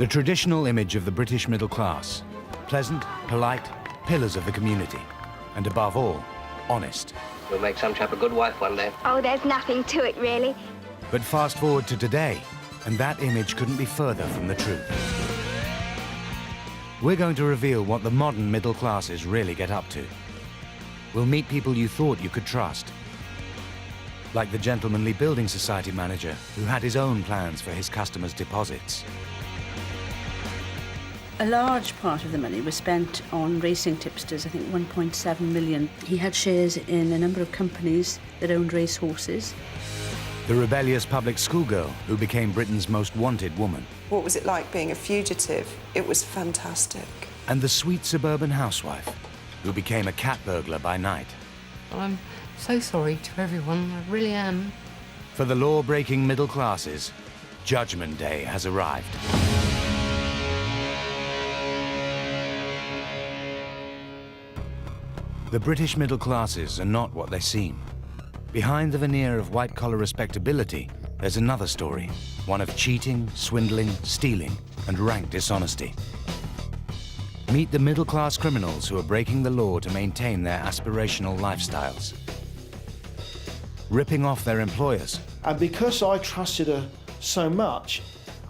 The traditional image of the British middle class, pleasant, polite, pillars of the community, and above all, honest. You'll make some chap a good wife one day. Oh, there's nothing to it, really. But fast forward to today, and that image couldn't be further from the truth. We're going to reveal what the modern middle classes really get up to. We'll meet people you thought you could trust, like the gentlemanly building society manager who had his own plans for his customers' deposits. A large part of the money was spent on racing tipsters, I think 1.7 million. He had shares in a number of companies that owned race horses. The rebellious public schoolgirl who became Britain's most wanted woman. What was it like being a fugitive? It was fantastic. And the sweet suburban housewife who became a cat burglar by night. I'm so sorry to everyone, I really am. For the law-breaking middle classes, Judgment Day has arrived. The British middle classes are not what they seem. Behind the veneer of white-collar respectability, there's another story, one of cheating, swindling, stealing, and rank dishonesty. Meet the middle-class criminals who are breaking the law to maintain their aspirational lifestyles. Ripping off their employers. And because I trusted her so much,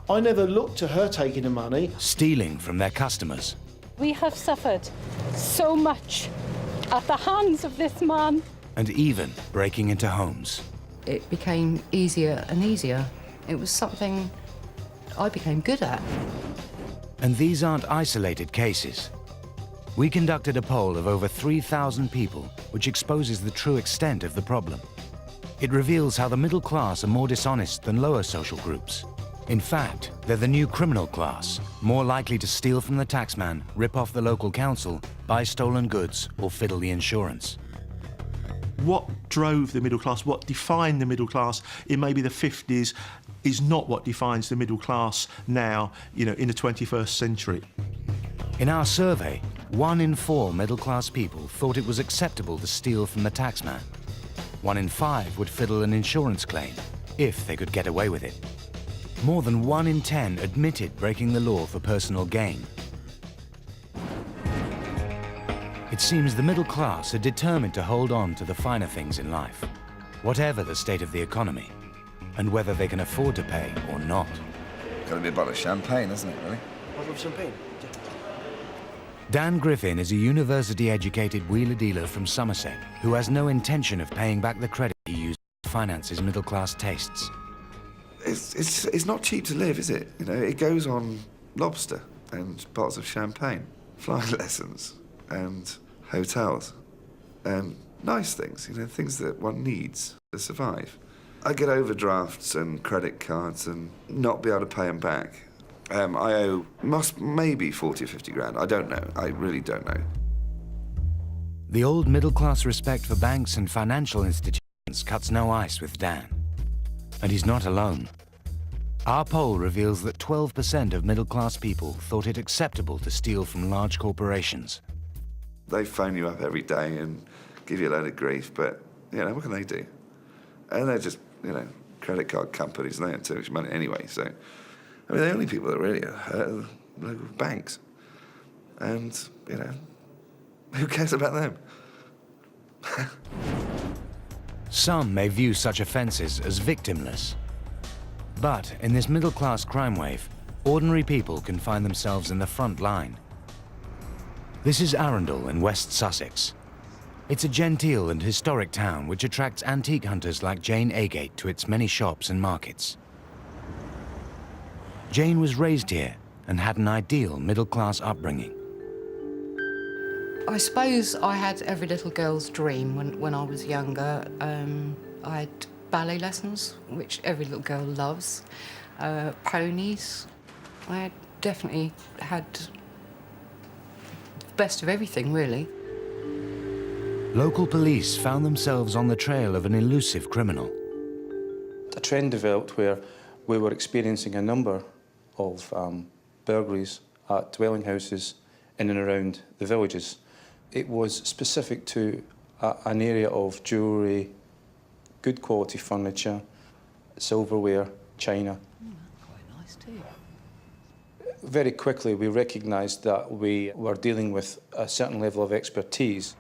I never looked to her taking the money. Stealing from their customers. We have suffered so much at the hands of this man. And even breaking into homes. It became easier and easier. It was something I became good at. And these aren't isolated cases. We conducted a poll of over 3,000 people, which exposes the true extent of the problem. It reveals how the middle class are more dishonest than lower social groups. In fact, they're the new criminal class, more likely to steal from the taxman, rip off the local council, buy stolen goods, or fiddle the insurance. What drove the middle class, what defined the middle class in maybe the 50s, is not what defines the middle class now, in the 21st century. In our survey, 1 in 4 middle-class people thought it was acceptable to steal from the taxman. 1 in 5 would fiddle an insurance claim, if they could get away with it. More than 1 in 10 admitted breaking the law for personal gain. It seems the middle class are determined to hold on to the finer things in life, whatever the state of the economy, and whether they can afford to pay or not. Got to be a bottle of champagne, isn't it, really? Bottle of champagne? Dan Griffin is a university-educated wheeler dealer from Somerset who has no intention of paying back the credit he used to finance his middle-class tastes. It's not cheap to live, is it? It goes on lobster and bottles of champagne, flying lessons and hotels and nice things, things that one needs to survive. I get overdrafts and credit cards and not be able to pay them back. I owe maybe 40 or 50 grand. I don't know. I really don't know. The old middle-class respect for banks and financial institutions cuts no ice with Dan. And he's not alone. Our poll reveals that 12% of middle-class people thought it acceptable to steal from large corporations. They phone you up every day and give you a load of grief, but, what can they do? And they're just, credit card companies, and they don't take much money anyway, so... the only people that really are hurt are the local banks. And, who cares about them? Some may view such offences as victimless. But in this middle-class crime wave, ordinary people can find themselves in the front line. This is Arundel in West Sussex. It's a genteel and historic town which attracts antique hunters like Jane Agate to its many shops and markets. Jane was raised here and had an ideal middle-class upbringing. I suppose I had every little girl's dream when I was younger. I had ballet lessons, which every little girl loves, ponies. I definitely had the best of everything, really. Local police found themselves on the trail of an elusive criminal. A trend developed where we were experiencing a number of burglaries at dwelling houses in and around the villages. It was specific to an area of jewellery, good quality furniture, silverware, china. That's quite nice too. Very quickly, we recognised that we were dealing with a certain level of expertise.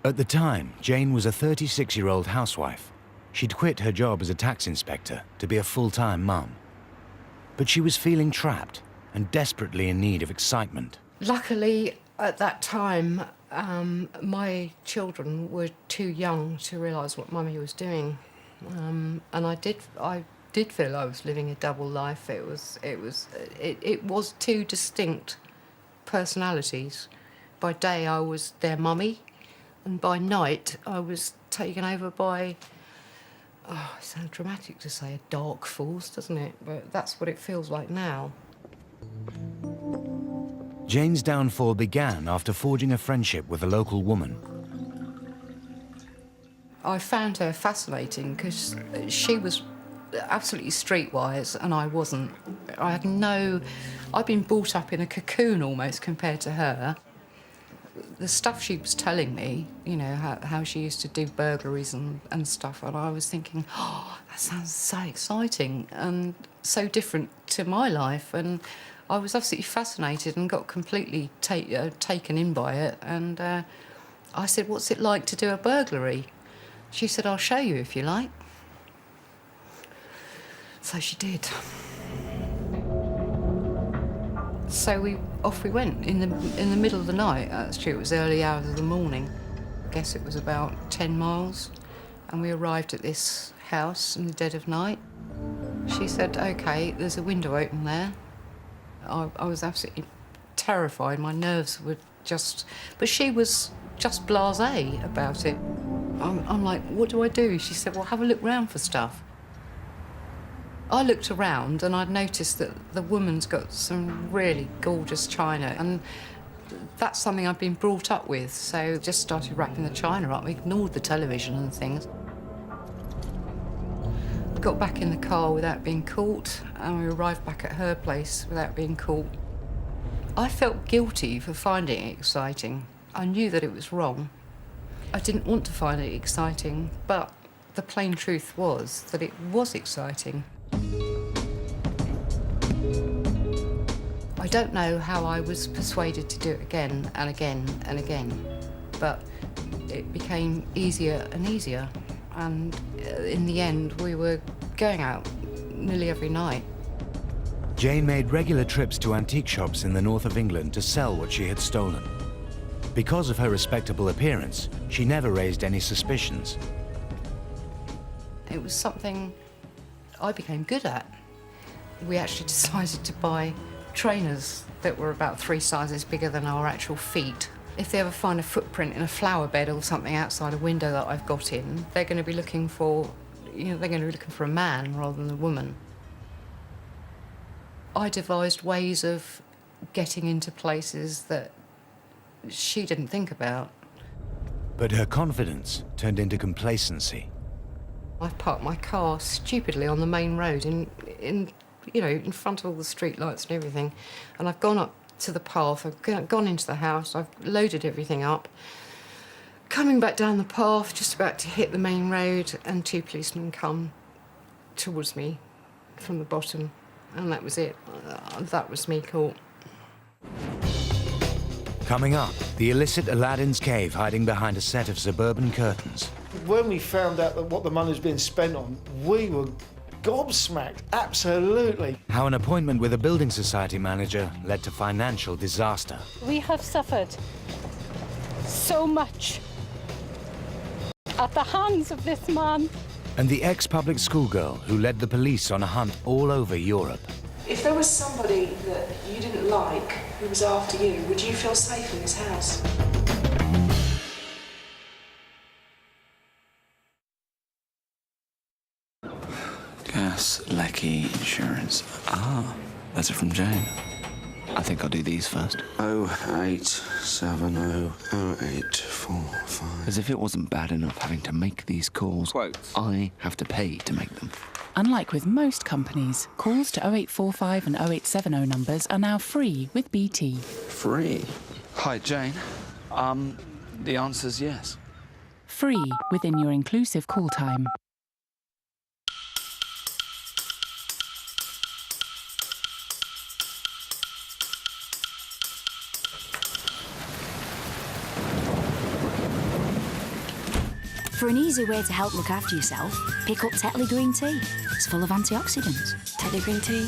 At the time, Jane was a 36-year-old housewife. She'd quit her job as a tax inspector to be a full-time mum. But she was feeling trapped and desperately in need of excitement. Luckily, at that time, my children were too young to realise what Mummy was doing, and I did feel I was living a double life. It was two distinct personalities. By day, I was their mummy, and by night, I was taken over by. Oh, it sounds dramatic to say a dark force, doesn't it? But that's what it feels like now. Jane's downfall began after forging a friendship with a local woman. I found her fascinating because she was absolutely streetwise and I wasn't. I'd been brought up in a cocoon almost compared to her. The stuff she was telling me, you know, how she used to do burglaries and stuff, and I was thinking, oh, that sounds so exciting and so different to my life, and I was absolutely fascinated and got completely taken in by it, and I said, what's it like to do a burglary? She said, I'll show you if you like. So she did. So off we went in the middle of the night. Actually, it was early hours of the morning. I guess it was about 10 miles, and we arrived at this house in the dead of night. She said, "Okay, there's a window open there." I was absolutely terrified. My nerves were just... But she was just blasé about it. I'm like, what do I do? She said, well, have a look round for stuff. I looked around and I'd noticed that the woman's got some really gorgeous china, and that's something I'd been brought up with, so just started wrapping the china up, ignored the television and things. Got back in the car without being caught, and we arrived back at her place without being caught. I felt guilty for finding it exciting. I knew that it was wrong. I didn't want to find it exciting, but the plain truth was that it was exciting. I don't know how I was persuaded to do it again and again and again, but it became easier and easier, and in the end we were going out nearly every night. Jane made regular trips to antique shops in the north of England to sell what she had stolen. Because of her respectable appearance, she never raised any suspicions. It was something I became good at. We actually decided to buy trainers that were about 3 sizes bigger than our actual feet. If they ever find a footprint in a flower bed or something outside a window that I've got in, they're going to be looking for, they're going to be looking for a man rather than a woman. I devised ways of getting into places that she didn't think about. But her confidence turned into complacency. I've parked my car stupidly on the main road in front of all the street lights and everything, and I've gone up to the path, I've gone into the house, I've loaded everything up, coming back down the path, just about to hit the main road, and 2 policemen come towards me from the bottom, and that was it. That was me caught. Coming up, the illicit Aladdin's cave hiding behind a set of suburban curtains. When we found out that what the money was being spent on, we were gobsmacked, absolutely. How an appointment with a building society manager led to financial disaster. We have suffered so much at the hands of this man. And the ex-public schoolgirl who led the police on a hunt all over Europe. If there was somebody that you didn't like who was after you, would you feel safe in this house? Gas, lecky, insurance. Ah, letter from Jane. I think I'll do these first. 0870 0845. As if it wasn't bad enough having to make these calls. Quotes. I have to pay to make them. Unlike with most companies, calls to 0845 and 0870 numbers are now free with BT. Free? Hi, Jane. The answer's yes. Free within your inclusive call time. For an easy way to help look after yourself, pick up Tetley Green Tea. It's full of antioxidants. Tetley Green Tea.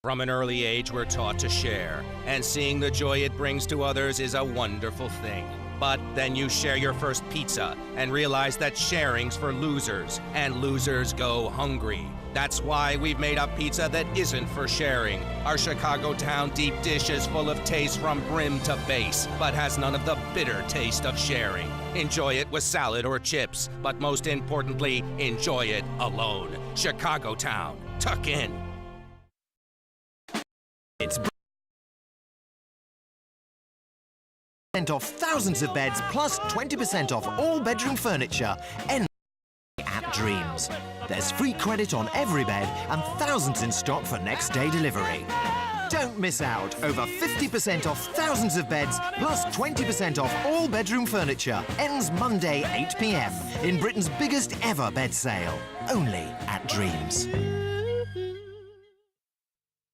From an early age, we're taught to share, and seeing the joy it brings to others is a wonderful thing. But then you share your first pizza and realize that sharing's for losers, and losers go hungry. That's why we've made a pizza that isn't for sharing. Our Chicago Town deep dish is full of taste from brim to base, but has none of the bitter taste of sharing. Enjoy it with salad or chips, but most importantly, enjoy it alone. Chicago Town, tuck in. It's off thousands of beds plus 20% off all bedroom furniture at Dreams. There's free credit on every bed and thousands in stock for next day delivery. Don't miss out. Over 50% off thousands of beds plus 20% off all bedroom furniture. Ends Monday 8 p.m. in Britain's biggest ever bed sale. Only at Dreams.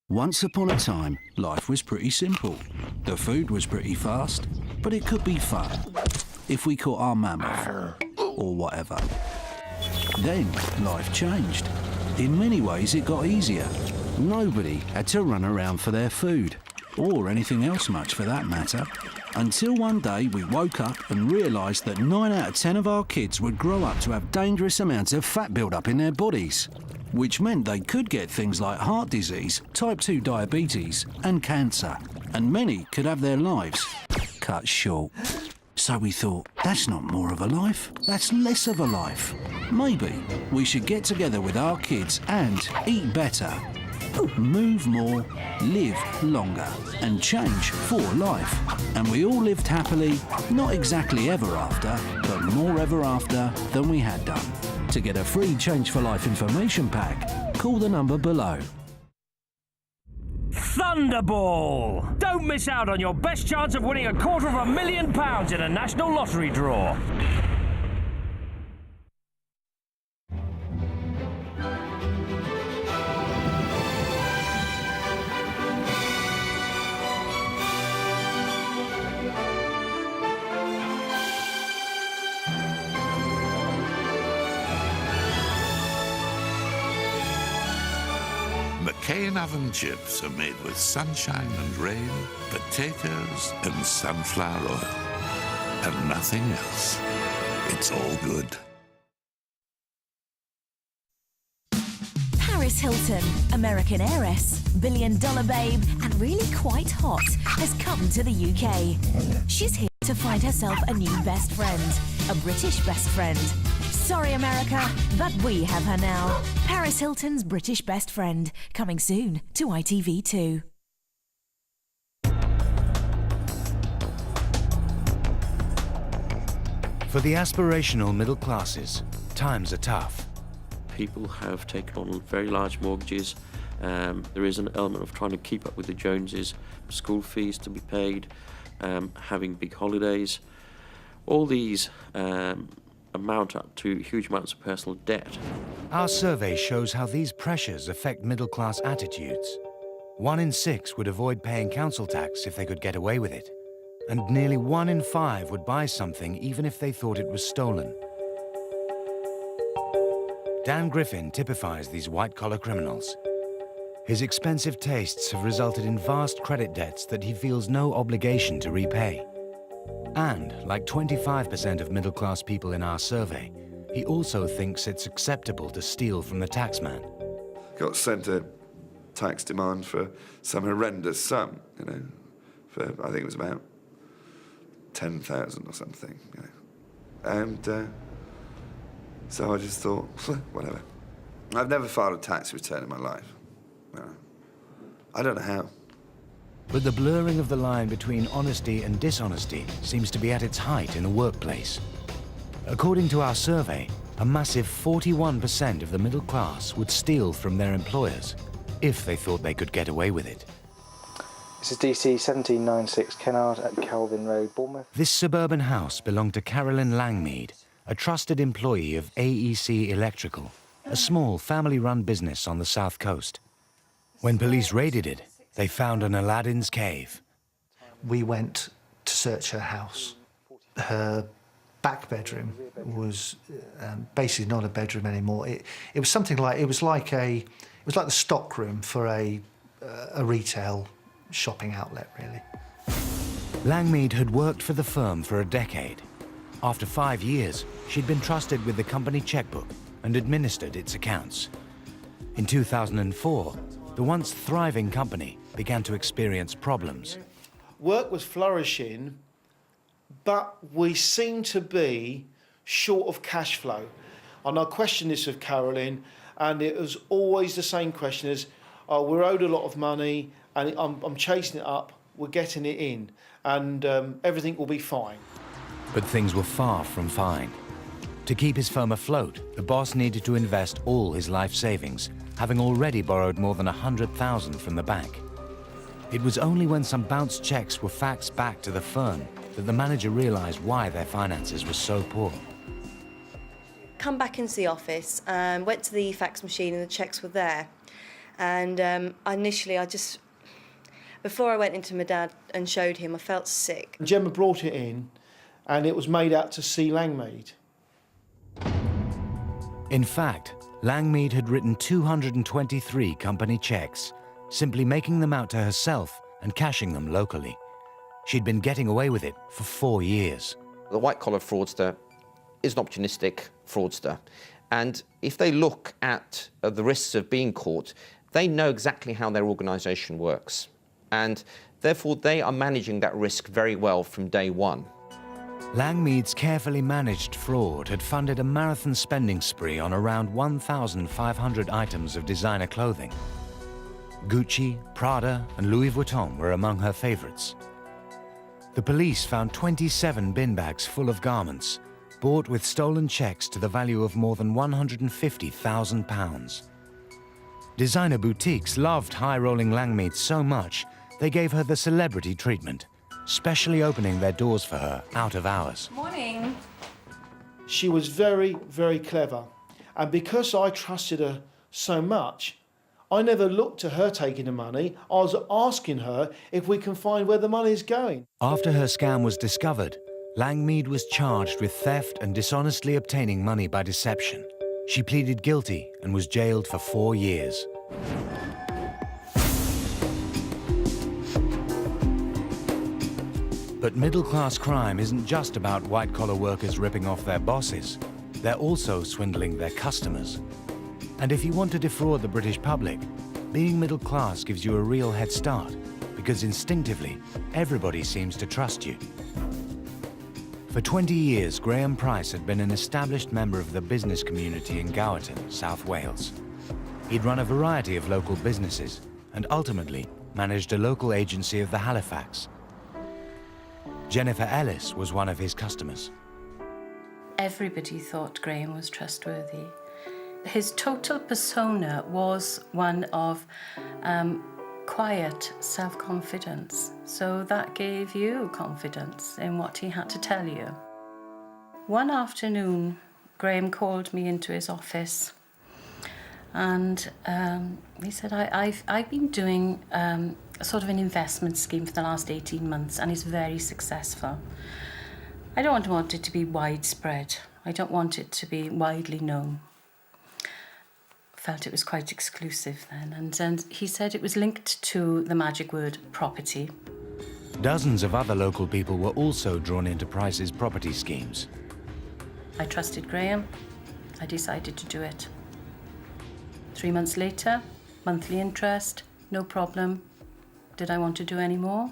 Once upon a time, life was pretty simple. The food was pretty fast, but it could be fun if we caught our mammoth or whatever. Then life changed. In many ways, it got easier. Nobody had to run around for their food, or anything else much for that matter, until one day we woke up and realised that 9 out of 10 of our kids would grow up to have dangerous amounts of fat build-up in their bodies, which meant they could get things like heart disease, type 2 diabetes and cancer, and many could have their lives cut short. So we thought, that's not more of a life, that's less of a life. Maybe we should get together with our kids and eat better, move more, live longer, and change for life. And we all lived happily, not exactly ever after, but more ever after than we had done. To get a free Change for Life information pack, call the number below. Thunderball! Don't miss out on your best chance of winning £250,000 in a national lottery draw. McCain oven chips are made with sunshine and rain, potatoes and sunflower oil, and nothing else. It's all good. Paris Hilton, American heiress, billion-dollar babe, and really quite hot, has come to the UK. She's here to find herself a new best friend, a British best friend. Sorry, America, but we have her now. Paris Hilton's British best friend, coming soon to ITV2. For the aspirational middle classes, times are tough. People have taken on very large mortgages. There is an element of trying to keep up with the Joneses, school fees to be paid, having big holidays. All these amount up to huge amounts of personal debt. Our survey shows how these pressures affect middle-class attitudes. 1 in 6 would avoid paying council tax if they could get away with it, and nearly 1 in 5 would buy something even if they thought it was stolen. Dan Griffin typifies these white-collar criminals. His expensive tastes have resulted in vast credit debts that he feels no obligation to repay. And, like 25% of middle-class people in our survey, he also thinks it's acceptable to steal from the taxman. Got sent a tax demand for some horrendous sum, you know, for, I think it was about 10,000 or something, you know. And so I just thought, whatever. I've never filed a tax return in my life. I don't know how. But the blurring of the line between honesty and dishonesty seems to be at its height in the workplace. According to our survey, a massive 41% of the middle class would steal from their employers if they thought they could get away with it. This is DC 1796 Kennard at Calvin Road, Bournemouth. This suburban house belonged to Carolyn Langmead, a trusted employee of AEC Electrical, a small family-run business on the south coast. When police raided it, they found an Aladdin's cave. We went to search her house. Her back bedroom was basically not a bedroom anymore. It was something like it was like the stock room for a retail shopping outlet, really. Langmead had worked for the firm for a decade. After 5 years, she'd been trusted with the company checkbook and administered its accounts. In 2004, the once thriving company began to experience problems. Work was flourishing, but we seemed to be short of cash flow. And I questioned this of Carolyn, and it was always the same question as, oh, we're owed a lot of money, and I'm chasing it up, we're getting it in, and everything will be fine. But things were far from fine. To keep his firm afloat, the boss needed to invest all his life savings, having already borrowed more than $100,000 from the bank. It was only when some bounced checks were faxed back to the firm that the manager realized why their finances were so poor. Come back into the office, went to the fax machine and the checks were there. And initially before I went into my dad and showed him, I felt sick. Gemma brought it in and it was made out to C. Langmead. In fact, Langmead had written 223 company checks, simply making them out to herself and cashing them locally. She'd been getting away with it for 4 years. The white-collar fraudster is an opportunistic fraudster. And if they look at the risks of being caught, they know exactly how their organisation works. And therefore, they are managing that risk very well from day one. Langmead's carefully managed fraud had funded a marathon spending spree on around 1,500 items of designer clothing. Gucci, Prada, and Louis Vuitton were among her favourites. The police found 27 bin bags full of garments, bought with stolen checks to the value of more than £150,000. Designer boutiques loved high-rolling Langmead so much, they gave her the celebrity treatment, specially opening their doors for her out of hours. Morning. She was very, very clever. And because I trusted her so much, I never looked to her taking the money. I was asking her if we can find where the money is going. After her scam was discovered, Langmead was charged with theft and dishonestly obtaining money by deception. She pleaded guilty and was jailed for 4 years. But middle-class crime isn't just about white-collar workers ripping off their bosses. They're also swindling their customers. And if you want to defraud the British public, being middle class gives you a real head start, because instinctively, everybody seems to trust you. For 20 years, Graham Price had been an established member of the business community in Gowerton, South Wales. He'd run a variety of local businesses and ultimately managed a local agency of the Halifax. Jennifer Ellis was one of his customers. Everybody thought Graham was trustworthy. His total persona was one of quiet self-confidence. So that gave you confidence in what he had to tell you. One afternoon, Graham called me into his office and he said, I've been doing a sort of an investment scheme for the last 18 months and it's very successful. I don't want it to be widespread. I don't want it to be widely known. Felt it was quite exclusive then, and he said it was linked to the magic word property. Dozens of other local people were also drawn into Price's property schemes. I trusted Graham. I decided to do it. 3 months later, monthly interest, no problem. Did I want to do any more?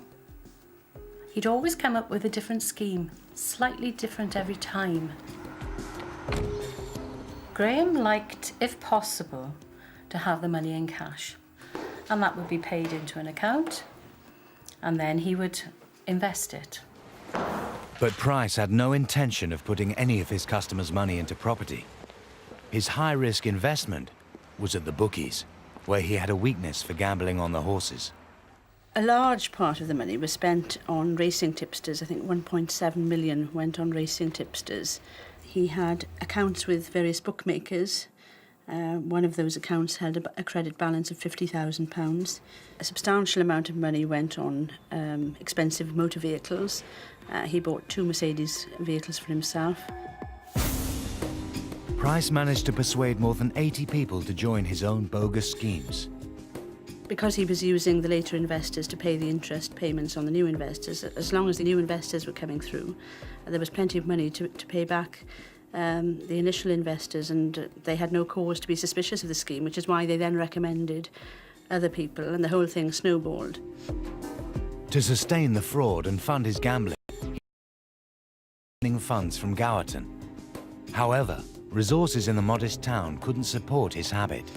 He'd always come up with a different scheme, slightly different every time. Graham liked, if possible, to have the money in cash, and that would be paid into an account, and then he would invest it. But Price had no intention of putting any of his customers' money into property. His high-risk investment was at the bookies, where he had a weakness for gambling on the horses. A large part of the money was spent on racing tipsters. I think 1.7 million went on racing tipsters. He had accounts with various bookmakers, One of those accounts held a credit balance of £50,000. A substantial amount of money went on expensive motor vehicles. He bought 2 Mercedes vehicles for himself. Price managed to persuade more than 80 people to join his own bogus schemes. Because he was using the later investors to pay the interest payments on the new investors, as long as the new investors were coming through, there was plenty of money to pay back the initial investors, and they had no cause to be suspicious of the scheme, which is why they then recommended other people, and the whole thing snowballed. To sustain the fraud and fund his gambling, he was funds from Gowerton. However, resources in the modest town couldn't support his habit.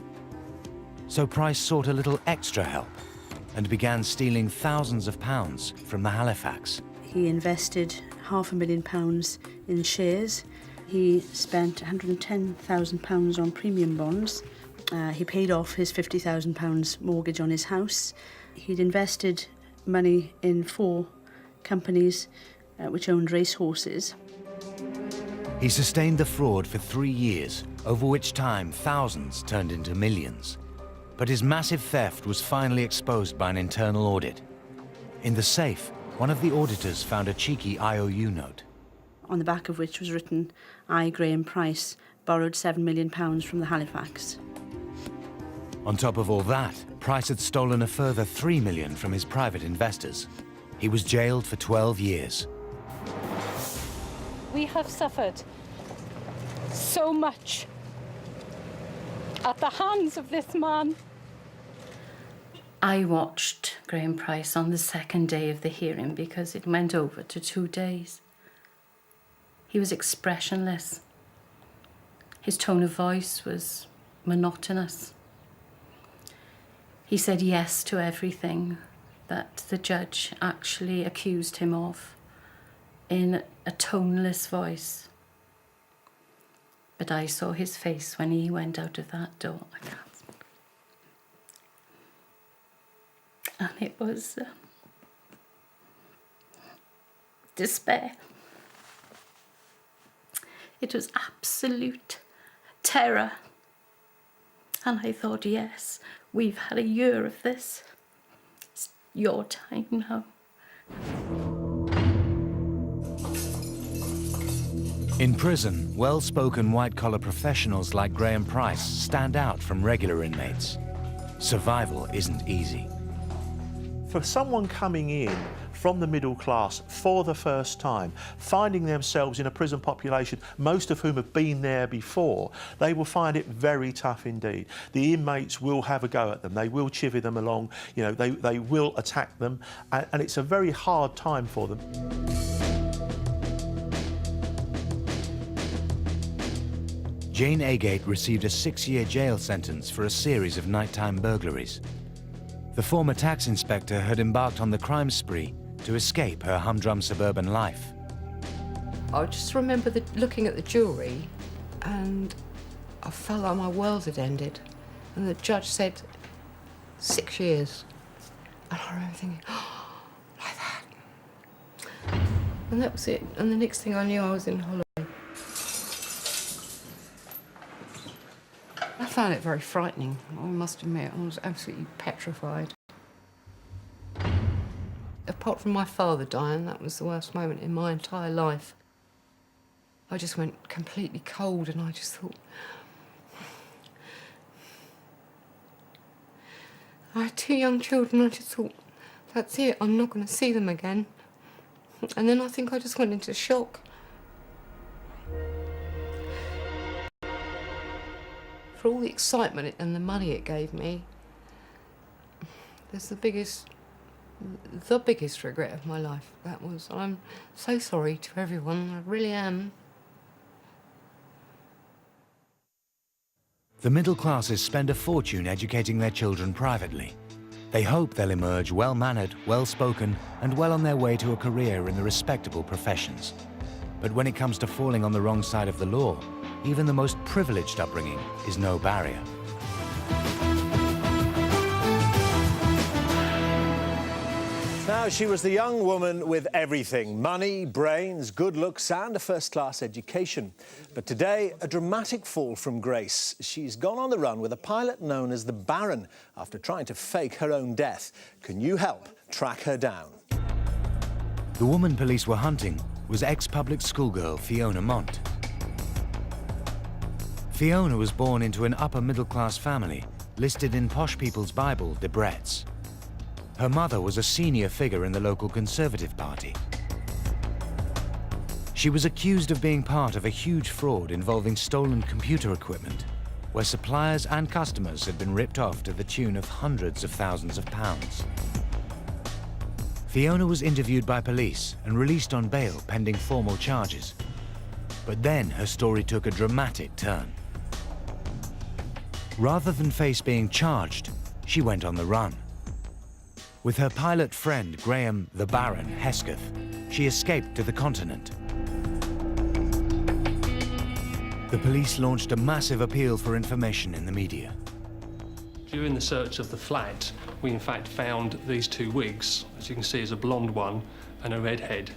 So Price sought a little extra help and began stealing thousands of pounds from the Halifax. He invested £500,000 in shares. He spent £110,000 on premium bonds. He paid off his £50,000 mortgage on his house. He'd invested money in 4 companies which owned racehorses. He sustained the fraud for 3 years, over which time thousands turned into millions. But his massive theft was finally exposed by an internal audit. In the safe, one of the auditors found a cheeky IOU note, on the back of which was written, "I, Graham Price, borrowed £7 million from the Halifax." On top of all that, Price had stolen a further £3 million from his private investors. He was jailed for 12 years. We have suffered so much at the hands of this man. I watched Graham Price on the second day of the hearing because it went over to 2 days. He was expressionless. His tone of voice was monotonous. He said yes to everything that the judge actually accused him of in a toneless voice. But I saw his face when he went out of that door. And it was despair. It was absolute terror. And I thought, yes, we've had a year of this. It's your time now. In prison, well-spoken white-collar professionals like Graham Price stand out from regular inmates. Survival isn't easy. For someone coming in from the middle class for the first time, finding themselves in a prison population, most of whom have been there before, they will find it very tough indeed. The inmates will have a go at them. They will chivvy them along. You know, they will attack them, and it's a very hard time for them. Jane Agate received a 6-year jail sentence for a series of nighttime burglaries. The former tax inspector had embarked on the crime spree to escape her humdrum suburban life. I just remember looking at the jury, and I felt like my world had ended. And the judge said, 6 years. And I remember thinking, oh, like that. And that was it. And the next thing I knew, I was in holiday. I found it very frightening, I must admit. I was absolutely petrified. Apart from my father dying, that was the worst moment in my entire life. I just went completely cold, and I just thought... I had 2 young children, I just thought, that's it, I'm not going to see them again. And then I think I just went into shock. For all the excitement and the money it gave me, there's the biggest regret of my life. That was, I'm so sorry to everyone, I really am. The middle classes spend a fortune educating their children privately. They hope they'll emerge well-mannered, well-spoken, and well on their way to a career in the respectable professions. But when it comes to falling on the wrong side of the law, even the most privileged upbringing is no barrier. Now, she was the young woman with everything: money, brains, good looks and a first-class education. But today, a dramatic fall from grace. She's gone on the run with a pilot known as the Baron after trying to fake her own death. Can you help track her down? The woman police were hunting was ex-public schoolgirl Fiona Mont. Fiona was born into an upper-middle-class family listed in Posh People's Bible, Debrett's. Her mother was a senior figure in the local Conservative Party. She was accused of being part of a huge fraud involving stolen computer equipment, where suppliers and customers had been ripped off to the tune of hundreds of thousands of pounds. Fiona was interviewed by police and released on bail pending formal charges. But then her story took a dramatic turn. Rather than face being charged, she went on the run. With her pilot friend Graham the Baron Hesketh, she escaped to the continent. The police launched a massive appeal for information in the media. During the search of the flat, we in fact found these two wigs. As you can see, is a blonde one and a red head.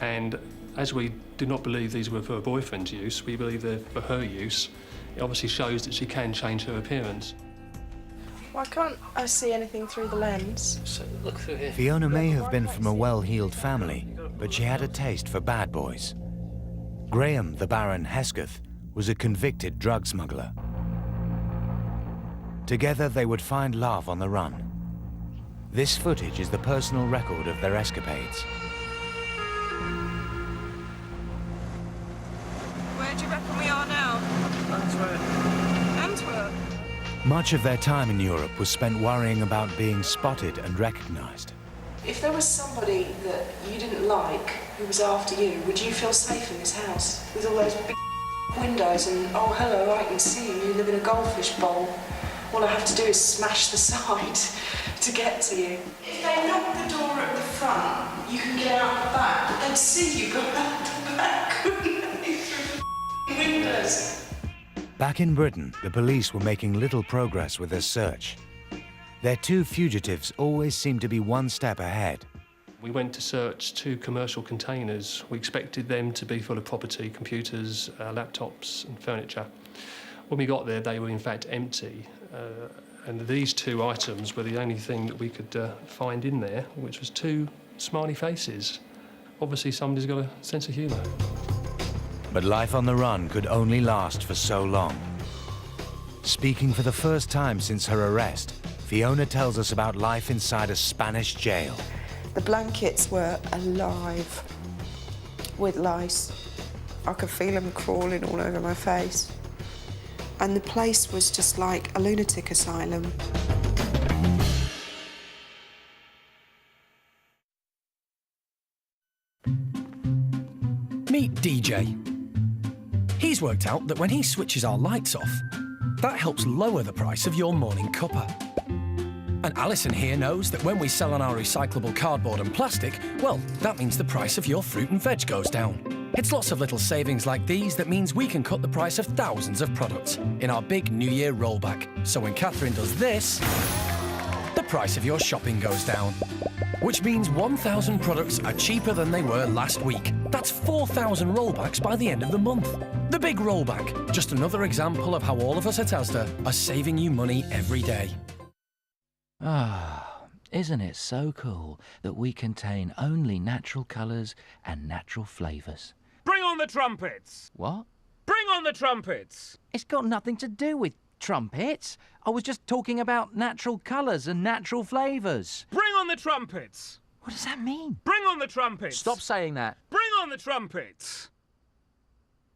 And as we do not believe these were for her boyfriend's use, we believe they're for her use. It obviously shows that she can change her appearance. Why can't I see anything through the lens? So look through here. Fiona may have been from a well-heeled family, but she had a taste for bad boys. Graham the Baron Hesketh was a convicted drug smuggler. Together they would find love on the run. This footage is the personal record of their escapades. Where do you reckon we are now? Antwerp. Antwerp? Much of their time in Europe was spent worrying about being spotted and recognized. If there was somebody that you didn't like who was after you, would you feel safe in this house? With all those big windows and, oh, hello, I can see you, you live in a goldfish bowl. All I have to do is smash the side to get to you. If they knocked the door at the front, you could get out the back, but they'd see you go out the back, couldn't they, through the windows? Back in Britain, the police were making little progress with their search. Their two fugitives always seemed to be one step ahead. We went to search two commercial containers. We expected them to be full of property, computers, laptops and furniture. When we got there, they were in fact empty. And these two items were the only thing that we could find in there, which was two smiley faces. Obviously, somebody's got a sense of humour. But life on the run could only last for so long. Speaking for the first time since her arrest, Fiona tells us about life inside a Spanish jail. The blankets were alive with lice. I could feel them crawling all over my face. And the place was just like a lunatic asylum. Meet DJ. He's worked out that when he switches our lights off, that helps lower the price of your morning cuppa. And Alison here knows that when we sell on our recyclable cardboard and plastic, well, that means the price of your fruit and veg goes down. It's lots of little savings like these that means we can cut the price of thousands of products in our big New Year rollback. So when Catherine does this, the price of your shopping goes down. Which means 1,000 products are cheaper than they were last week. That's 4,000 rollbacks by the end of the month. The big rollback, just another example of how all of us at Asda are saving you money every day. Ah, isn't it so cool that we contain only natural colours and natural flavours? Bring on the trumpets! What? Bring on the trumpets! It's got nothing to do with trumpets. I was just talking about natural colours and natural flavours. Bring on the trumpets! What does that mean? Bring on the trumpets! Stop saying that. Bring on the trumpets!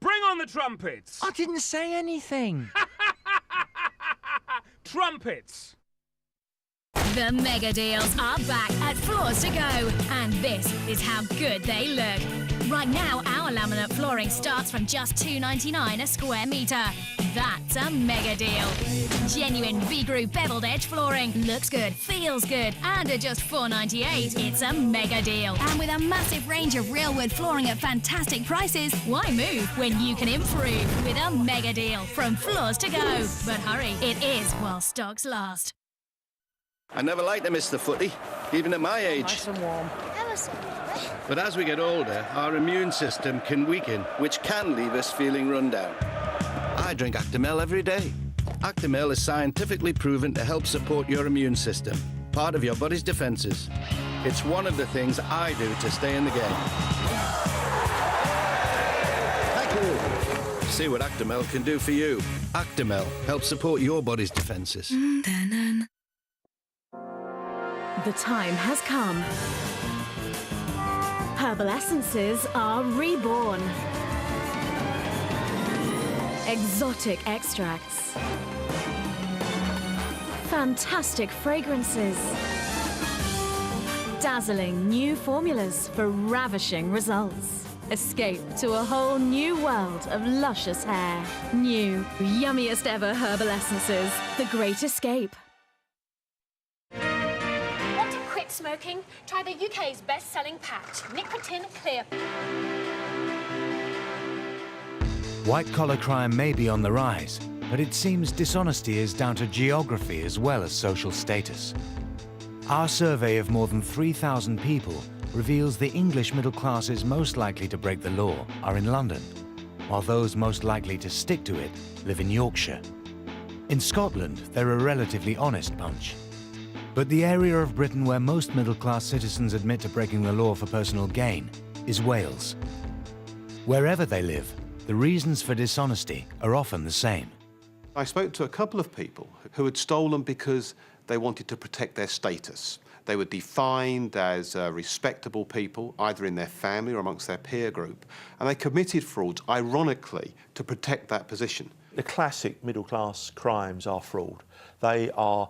Bring on the trumpets! I didn't say anything. Trumpets! The mega deals are back at Floors to Go, and this is how good they look. Right now, our laminate flooring starts from just $2.99 a square metre. That's a mega deal. Genuine V-groove beveled edge flooring looks good, feels good, and at just $4.98, it's a mega deal. And with a massive range of real wood flooring at fantastic prices, why move when you can improve with a mega deal from Floors to Go? But hurry, it is while stocks last. I never like to miss the footy, even at my age. Nice and warm. But as we get older, our immune system can weaken, which can leave us feeling run down. I drink Actimel every day. Actimel is scientifically proven to help support your immune system, part of your body's defences. It's one of the things I do to stay in the game. Thank you. See what Actimel can do for you. Actimel helps support your body's defences. The time has come. Herbal essences are reborn. Exotic extracts. Fantastic fragrances. Dazzling new formulas for ravishing results. Escape to a whole new world of luscious hair. New, yummiest ever herbal essences. The Great Escape. Want to quit smoking? Try the UK's best-selling patch, Nicotine Clear. White-collar crime may be on the rise, but it seems dishonesty is down to geography as well as social status. Our survey of more than 3,000 people reveals the English middle classes most likely to break the law are in London, while those most likely to stick to it live in Yorkshire. In Scotland, they're a relatively honest bunch. But the area of Britain where most middle-class citizens admit to breaking the law for personal gain is Wales. Wherever they live, the reasons for dishonesty are often the same. I spoke to a couple of people who had stolen because they wanted to protect their status. They were defined as respectable people, either in their family or amongst their peer group, and they committed frauds, ironically, to protect that position. The classic middle-class crimes are fraud. They are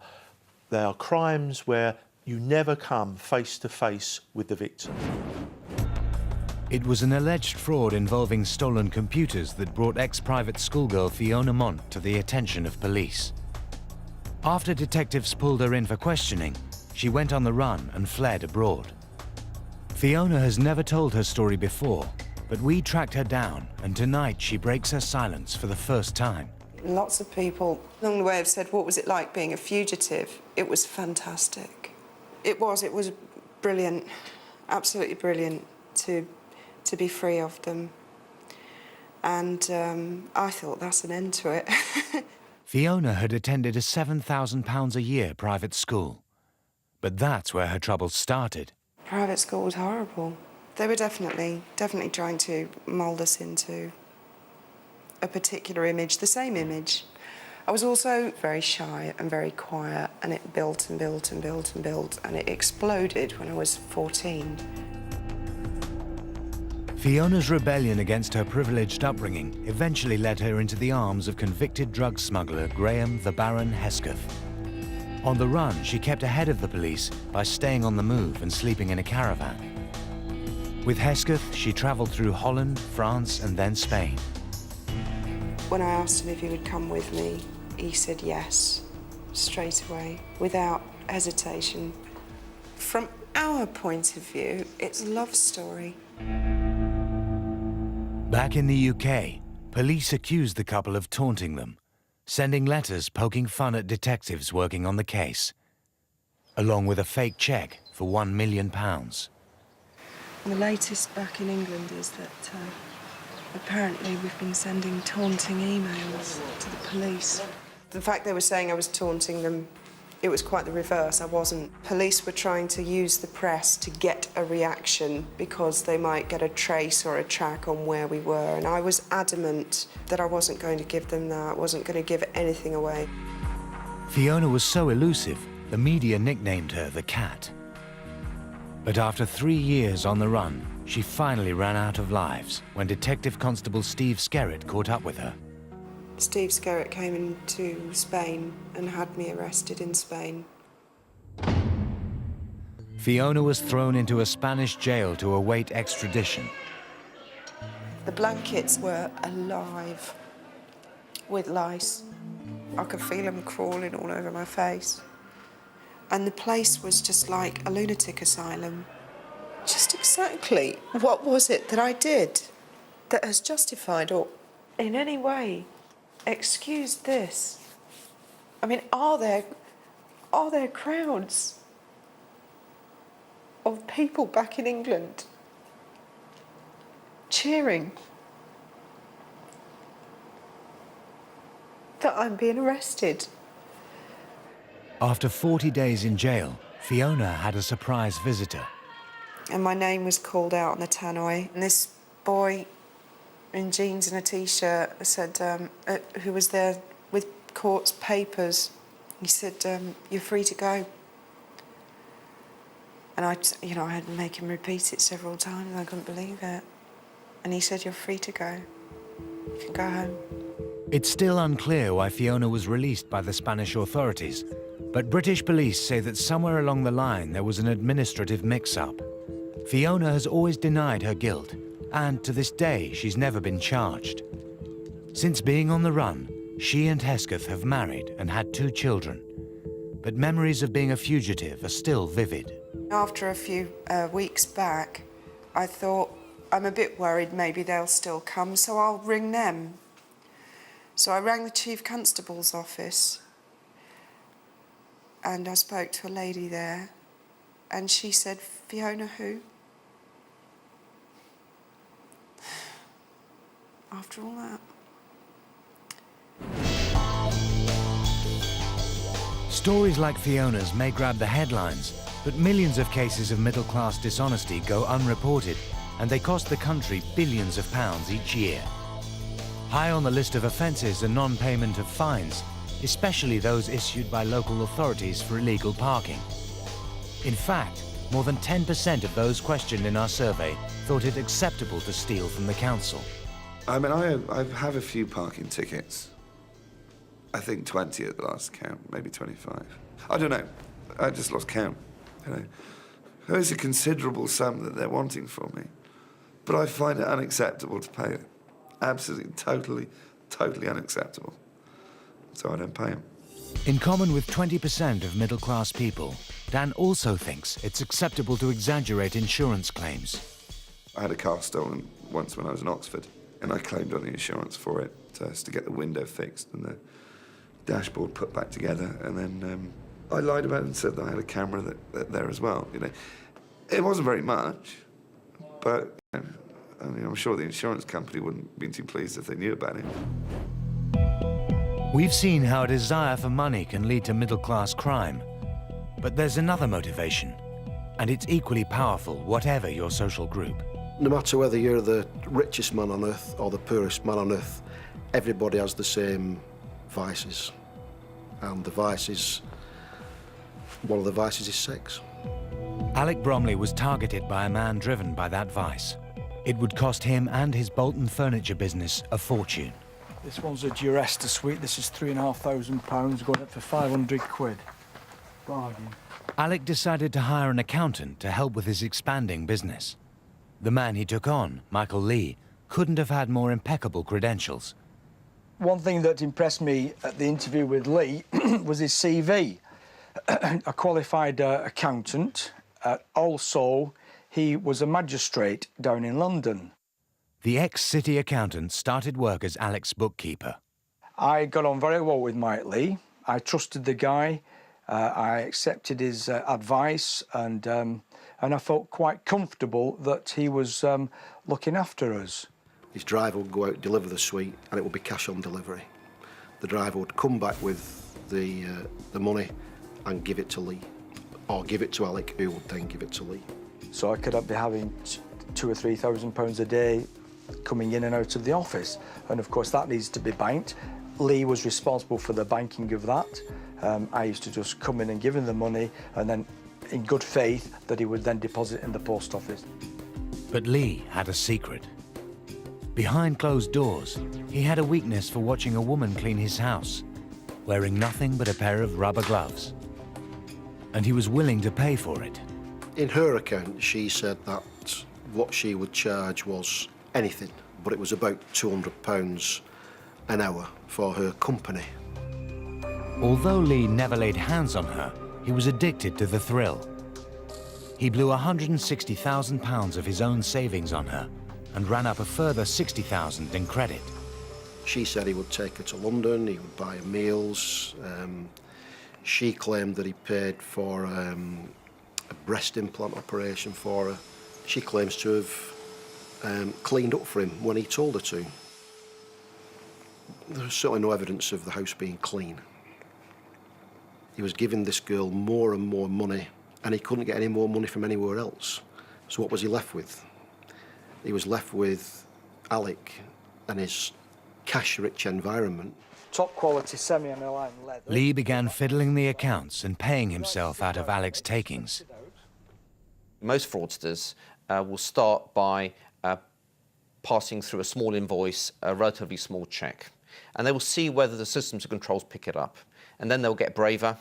crimes where you never come face-to-face with the victim. It was an alleged fraud involving stolen computers that brought ex-private schoolgirl Fiona Mont to the attention of police. After detectives pulled her in for questioning, she went on the run and fled abroad. Fiona has never told her story before, but we tracked her down, and tonight she breaks her silence for the first time. Lots of people along the way have said, what was it like being a fugitive? It was fantastic. It was brilliant, absolutely brilliant to be free of them. And I thought that's an end to it. Fiona had attended a £7,000 a year private school. But that's where her troubles started. Private school was horrible. They were definitely trying to mould us into a particular image, the same image. I was also very shy and very quiet, and it built and built and built and built, and it exploded when I was 14. Fiona's rebellion against her privileged upbringing eventually led her into the arms of convicted drug smuggler Graham the Baron Hesketh. On the run, she kept ahead of the police by staying on the move and sleeping in a caravan. With Hesketh, she travelled through Holland, France, and then Spain. When I asked him if he would come with me, he said yes, straight away, without hesitation. From our point of view, it's a love story. Back in the UK, police accused the couple of taunting them, sending letters poking fun at detectives working on the case, along with a fake cheque for £1 million. The latest back in England is that apparently we've been sending taunting emails to the police. The fact they were saying I was taunting them, it was quite the reverse. I wasn't. Police were trying to use the press to get a reaction because they might get a trace or a track on where we were, and I was adamant that I wasn't going to give them that, I wasn't going to give anything away. Fiona was so elusive, the media nicknamed her the Cat. But after 3 years on the run, she finally ran out of lives when Detective Constable Steve Skerritt caught up with her. Steve Skerritt came into Spain and had me arrested in Spain. Fiona was thrown into a Spanish jail to await extradition. The blankets were alive with lice. I could feel them crawling all over my face. And the place was just like a lunatic asylum. Just exactly what was it that I did that has justified or in any way excused this? I mean, are there are there crowds of people back in England cheering that I'm being arrested? After 40 days in jail, Fiona had a surprise visitor. And my name was called out on the tannoy, and this boy in jeans and a t-shirt said, who was there with court's papers, he said, "You're free to go." And I had to make him repeat it several times, and I couldn't believe it. And he said, "You're free to go. You can go home." It's still unclear why Fiona was released by the Spanish authorities, but British police say that somewhere along the line there was an administrative mix-up. Fiona has always denied her guilt, and to this day she's never been charged. Since being on the run, she and Hesketh have married and had 2 children, but memories of being a fugitive are still vivid. After a few weeks back, I thought, I'm a bit worried maybe they'll still come, so I'll ring them. So I rang the Chief Constable's office, and I spoke to a lady there, and she said, "Fiona who?" After all that. Stories like Fiona's may grab the headlines, but millions of cases of middle-class dishonesty go unreported, and they cost the country billions of pounds each year. High on the list of offences are non-payment of fines, especially those issued by local authorities for illegal parking. In fact, more than 10% of those questioned in our survey thought it acceptable to steal from the council. I mean, I have a few parking tickets. I think 20 at the last count, maybe 25. I don't know. I just lost count. You know, there's a considerable sum that they're wanting from me, but I find it unacceptable to pay it. Absolutely, totally unacceptable. So I don't pay them. In common with 20% of middle-class people, Dan also thinks it's acceptable to exaggerate insurance claims. I had a car stolen once when I was in Oxford, and I claimed on the insurance for it to get the window fixed and the dashboard put back together, and then I lied about it and said that I had a camera there as well. You know, it wasn't very much, but I mean, I'm sure the insurance company wouldn't be too pleased if they knew about it. We've seen how a desire for money can lead to middle-class crime, but there's another motivation, and it's equally powerful, whatever your social group. No matter whether you're the richest man on earth or the poorest man on earth, everybody has the same vices. And the vices, one of the vices is sex. Alec Bromley was targeted by a man driven by that vice. It would cost him and his Bolton furniture business a fortune. This one's a Duresta suite. This is £3,500, going up for 500 quid. Bargain. Alec decided to hire an accountant to help with his expanding business. The man he took on, Michael Lee, couldn't have had more impeccable credentials. One thing that impressed me at the interview with Lee was his CV. A qualified accountant. Also, he was a magistrate down in London. The ex-city accountant started work as Alec's bookkeeper. I got on very well with Mike Lee. I trusted the guy. I accepted his advice, and I felt quite comfortable that he was looking after us. His driver would go out, deliver the suite, and it would be cash on delivery. The driver would come back with the money and give it to Lee, or give it to Alec, who would then give it to Lee. So I could be having £2,000 or £3,000 a day coming in and out of the office, and of course that needs to be banked. Lee was responsible for the banking of that. I used to just come in and give him the money, and then in good faith that he would then deposit in the post office. But Lee had a secret. Behind closed doors, he had a weakness for watching a woman clean his house, wearing nothing but a pair of rubber gloves. And he was willing to pay for it. In her account, she said that what she would charge was anything, but it was about £200 an hour for her company. Although Lee never laid hands on her, he was addicted to the thrill. He blew £160,000 of his own savings on her and ran up a further £60,000 in credit. She said he would take her to London, he would buy her meals, She claimed that he paid for a breast implant operation for her. She claims to have cleaned up for him when he told her to. There's certainly no evidence of the house being clean. He was giving this girl more and more money, and he couldn't get any more money from anywhere else. So what was he left with? He was left with Alec and his cash-rich environment. Top quality semi-aniline leather. Lee began fiddling the accounts and paying himself out of Alec's takings. Most fraudsters will start by passing through a small invoice, a relatively small cheque, and they will see whether the systems and controls pick it up. And then they'll get braver.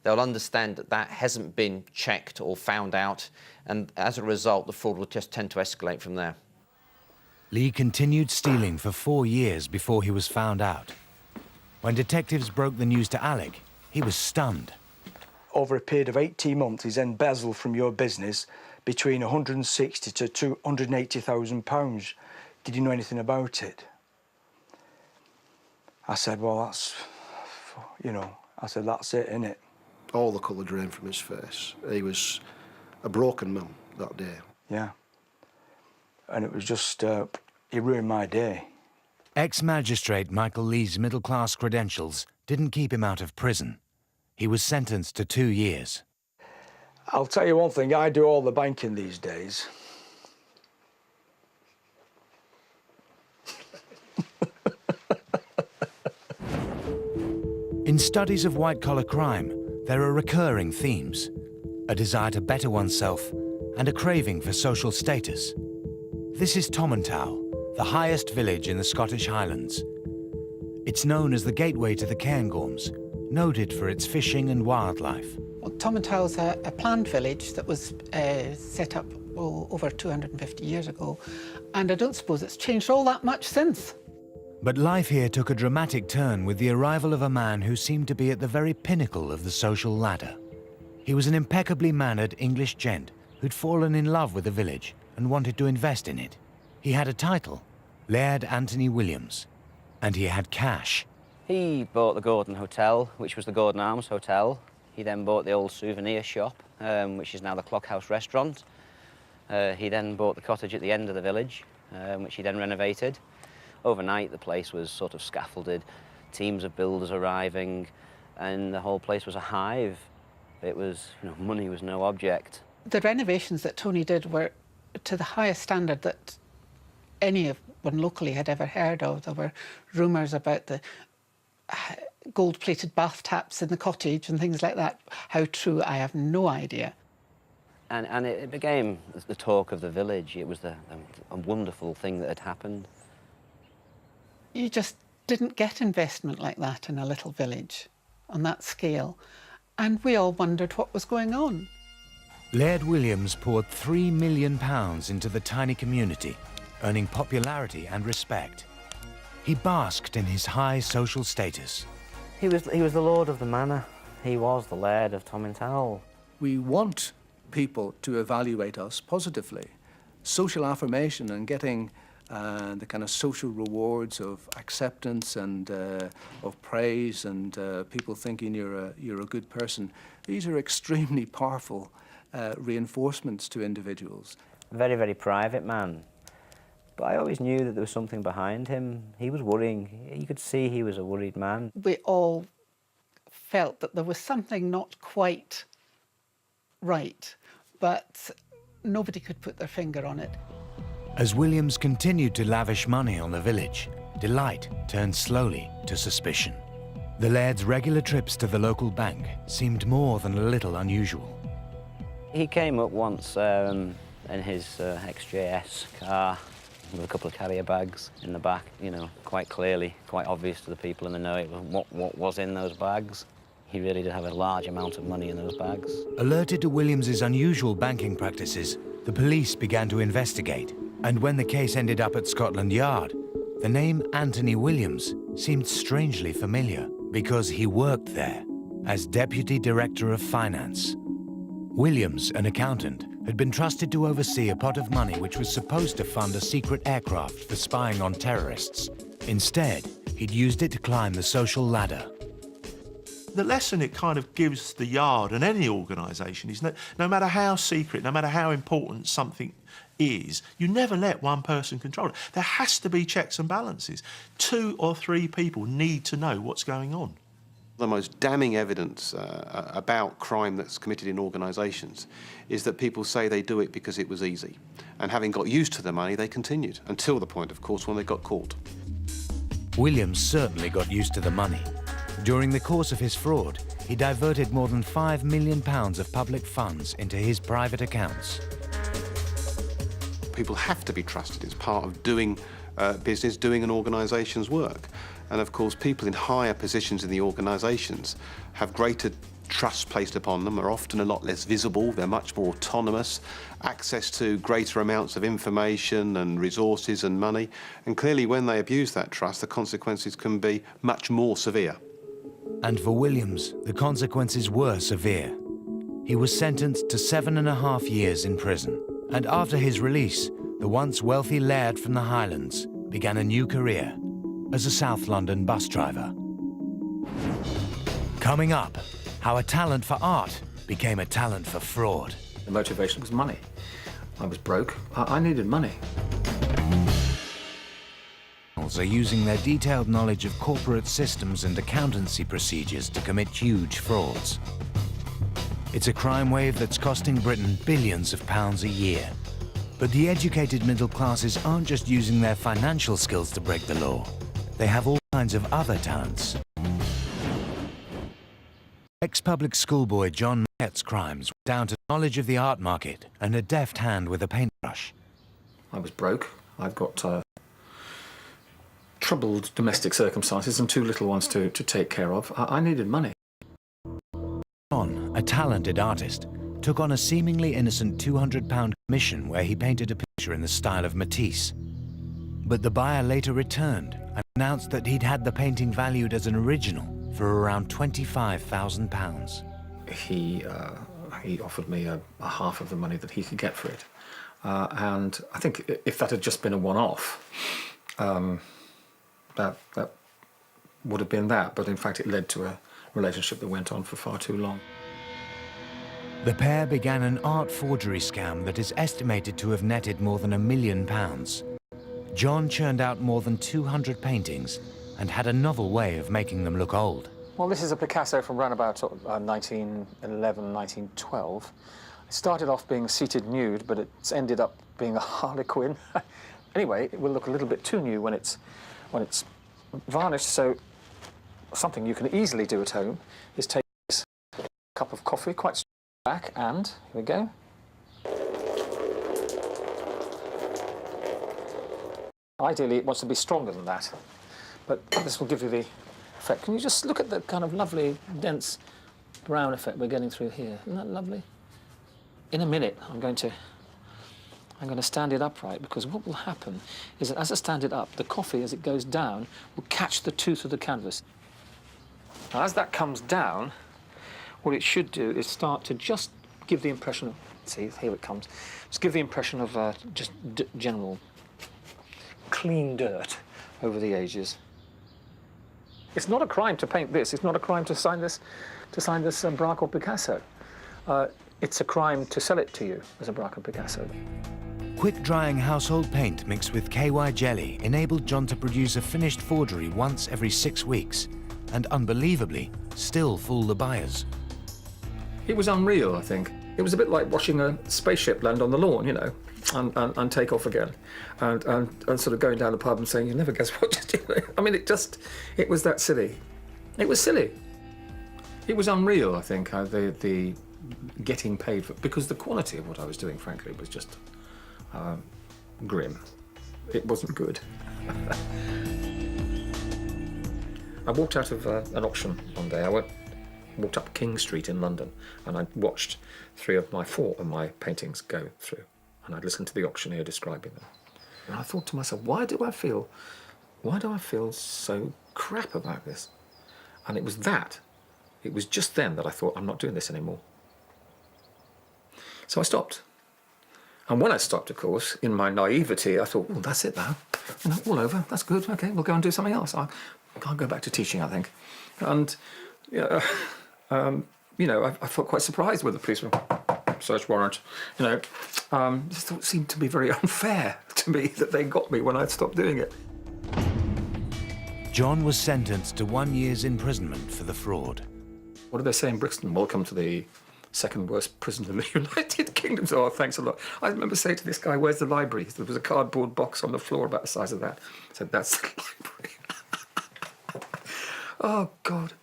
They'll understand that that hasn't been checked or found out, and as a result, the fraud will just tend to escalate from there. Lee continued stealing for 4 years before he was found out. When detectives broke the news to Alec, he was stunned. Over a period of 18 months, he's embezzled from your business between 160 to 280,000 pounds. Did you know anything about it? I said, well, that's, you know, I said, that's it, innit? All the colour drained from his face. He was a broken man that day. Yeah. And it was just, he ruined my day. Ex-magistrate Michael Lee's middle-class credentials didn't keep him out of prison. He was sentenced to 2 years. I'll tell you one thing, I do all the banking these days. In studies of white-collar crime, there are recurring themes: a desire to better oneself and a craving for social status. This is Tomintoul, the highest village in the Scottish Highlands. It's known as the gateway to the Cairngorms, noted for its fishing and wildlife. Well, Tomintoul's a planned village that was set up over 250 years ago, and I don't suppose it's changed all that much since. But life here took a dramatic turn with the arrival of a man who seemed to be at the very pinnacle of the social ladder. He was an impeccably mannered English gent who'd fallen in love with the village and wanted to invest in it. He had a title, Laird Anthony Williams, and he had cash. He bought the Gordon Hotel, which was the Gordon Arms Hotel. He then bought the old souvenir shop, which is now the Clock House Restaurant. He then bought the cottage at the end of the village, which he then renovated. Overnight, the place was sort of scaffolded, teams of builders arriving, and the whole place was a hive. It was, you know, money was no object. The renovations that Tony did were to the highest standard that anyone locally had ever heard of. There were rumours about the gold-plated bath taps in the cottage and things like that. How true, I have no idea. And it became the talk of the village. It was a wonderful thing that had happened. You just didn't get investment like that in a little village on that scale, and we all wondered what was going on. Laird Williams poured £3 million into the tiny community, earning popularity and respect. He basked in his high social status. He was the lord of the manor. He was the laird of Tomintoul. We want people to evaluate us positively. Social affirmation and getting the kind of social rewards of acceptance and of praise and people thinking you're a good person. These are extremely powerful reinforcements to individuals. Very, very private man. But I always knew that there was something behind him. He was worrying. You could see he was a worried man. We all felt that there was something not quite right, but nobody could put their finger on it. As Williams continued to lavish money on the village, delight turned slowly to suspicion. The laird's regular trips to the local bank seemed more than a little unusual. He came up once in his XJS car with a couple of carrier bags in the back, you know, quite clearly, quite obvious to the people in the know what was in those bags. He really did have a large amount of money in those bags. Alerted to Williams's unusual banking practices, the police began to investigate. And when the case ended up at Scotland Yard, the name Anthony Williams seemed strangely familiar because he worked there as Deputy Director of Finance. Williams, an accountant, had been trusted to oversee a pot of money which was supposed to fund a secret aircraft for spying on terrorists. Instead, he'd used it to climb the social ladder. the lesson it kind of gives the Yard and any organisation is that no matter how secret, no matter how important something is, you never let one person control it. There has to be checks and balances. 2 or 3 people need to know what's going on. The most damning evidence about crime that's committed in organisations is that people say they do it because it was easy. And having got used to the money, they continued, until the point, of course, when they got caught. Williams certainly got used to the money. During the course of his fraud, he diverted more than £5 million of public funds into his private accounts. People have to be trusted. It's part of doing business, doing an organisation's work. And of course, people in higher positions in the organisations have greater trust placed upon them, are often a lot less visible, they're much more autonomous, access to greater amounts of information and resources and money. And clearly, when they abuse that trust, the consequences can be much more severe. And for Williams, the consequences were severe. He was sentenced to 7.5 years in prison. And after his release, the once wealthy laird from the Highlands began a new career as a South London bus driver. Coming up, how a talent for art became a talent for fraud. The motivation was money. I was broke. I needed money. Are using their detailed knowledge of corporate systems and accountancy procedures to commit huge frauds. It's a crime wave that's costing Britain billions of pounds a year. But the educated middle classes aren't just using their financial skills to break the law. They have all kinds of other talents. Ex-public schoolboy John Mayette's crimes were down to knowledge of the art market and a deft hand with a paintbrush. I was broke. I've got troubled domestic circumstances and 2 little ones to take care of. I needed money. John, a talented artist, took on a seemingly innocent £200 commission where he painted a picture in the style of Matisse. But the buyer later returned and announced that he'd had the painting valued as an original for around £25,000. He offered me a half of the money that he could get for it. And I think if that had just been a one-off, that would have been that. But in fact, it led to a relationship that went on for far too long. The pair began an art forgery scam that is estimated to have netted more than £1 million. John churned out more than 200 paintings and had a novel way of making them look old. Well, this is a Picasso from around about 1911, 1912. It started off being a seated nude, but it's ended up being a harlequin. Anyway, it will look a little bit too new when it's varnished, so something you can easily do at home is take this cup of coffee, quite back, and here we go. Ideally, it wants to be stronger than that, but this will give you the effect. Can you just look at the kind of lovely, dense brown effect we're getting through here? Isn't that lovely? In a minute, I'm going to stand it upright, because what will happen is that as I stand it up, the coffee, as it goes down, will catch the tooth of the canvas. Now, as that comes down, what it should do is start to just give the impression of, see, here it comes, just give the impression of just general clean dirt over the edges. It's not a crime to paint this. It's not a crime to sign this Braque or Picasso. It's a crime to sell it to you as a Braque or Picasso. Quick-drying household paint mixed with KY jelly enabled John to produce a finished forgery once every 6 weeks, and unbelievably, still fool the buyers. It was unreal, I think. It was a bit like watching a spaceship land on the lawn, you know, and take off again, and sort of going down the pub and saying, "You never guess what to do." I mean, it was that silly. It was silly. It was unreal, I think, how the getting paid for, because the quality of what I was doing, frankly, was just grim. It wasn't good. I walked out of an auction one day. I walked up King Street in London, and I watched 4 of my paintings go through, and I'd listened to the auctioneer describing them. And I thought to myself, why do I feel so crap about this? And it was just then that I thought, I'm not doing this anymore. So I stopped. And when I stopped, of course, in my naivety, I thought, oh, that's it now. You know, all over, that's good, okay, we'll go and do something else. I can't go back to teaching, I think. And Yeah, I felt quite surprised with the police search warrant. Just thought it seemed to be very unfair to me that they got me when I'd stopped doing it. John was sentenced to 1 year's imprisonment for the fraud. What do they say in Brixton? Welcome to the second worst prison in the United Kingdom. Oh, thanks a lot. I remember saying to this guy, "Where's the library?" There was a cardboard box on the floor about the size of that. I said, "That's the library." Oh, God.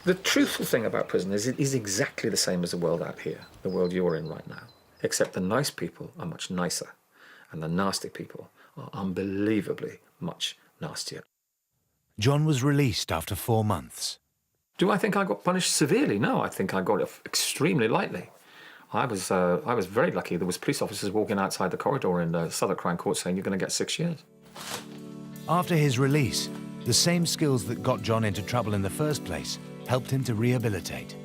The truthful thing about prison is it is exactly the same as the world out here, the world you're in right now, except the nice people are much nicer and the nasty people are unbelievably much nastier. John was released after 4 months. Do I think I got punished severely? No, I think I got it extremely lightly. I was very lucky. There was police officers walking outside the corridor in the Southwark Crown Court saying, "You're going to get 6 years." After his release, the same skills that got John into trouble in the first place helped him to rehabilitate.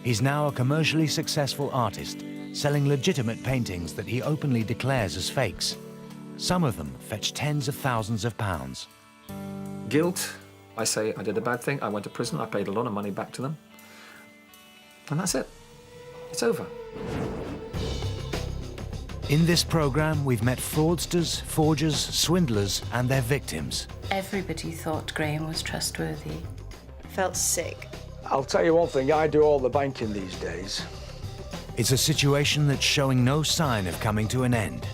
He's now a commercially successful artist, selling legitimate paintings that he openly declares as fakes. Some of them fetch tens of thousands of pounds. Guilt, I say I did a bad thing, I went to prison, I paid a lot of money back to them, and that's it. It's over. In this program, we've met fraudsters, forgers, swindlers, and their victims. Everybody thought Graham was trustworthy. Felt sick. I'll tell you one thing, I do all the banking these days. It's a situation that's showing no sign of coming to an end.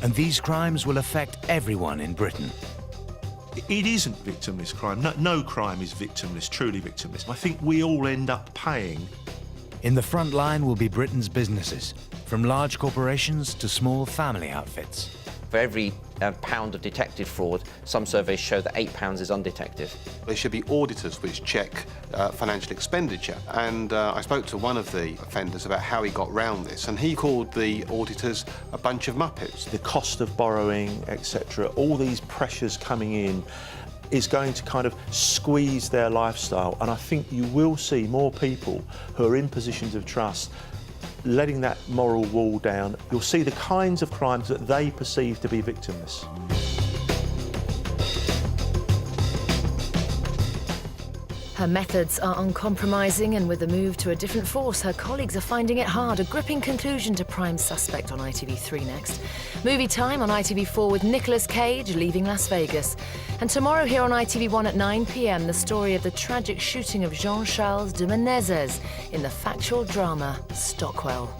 And these crimes will affect everyone in Britain. It isn't victimless crime. No crime is victimless, truly victimless. I think we all end up paying. In the front line will be Britain's businesses, from large corporations to small family outfits. For every pound of detected fraud, some surveys show that £8 is undetected. There should be auditors which check financial expenditure. And I spoke to one of the offenders about how he got round this, and he called the auditors a bunch of muppets. The cost of borrowing, etc., all these pressures coming in is going to kind of squeeze their lifestyle. And I think you will see more people who are in positions of trust letting that moral wall down. You'll see the kinds of crimes that they perceive to be victimless. Her methods are uncompromising, and with the move to a different force, her colleagues are finding it hard. A gripping conclusion to Prime Suspect on ITV3 next. Movie Time on ITV4 with Nicolas Cage leaving Las Vegas. And tomorrow here on ITV1 at 9 p.m, the story of the tragic shooting of Jean-Charles de Menezes in the factual drama Stockwell.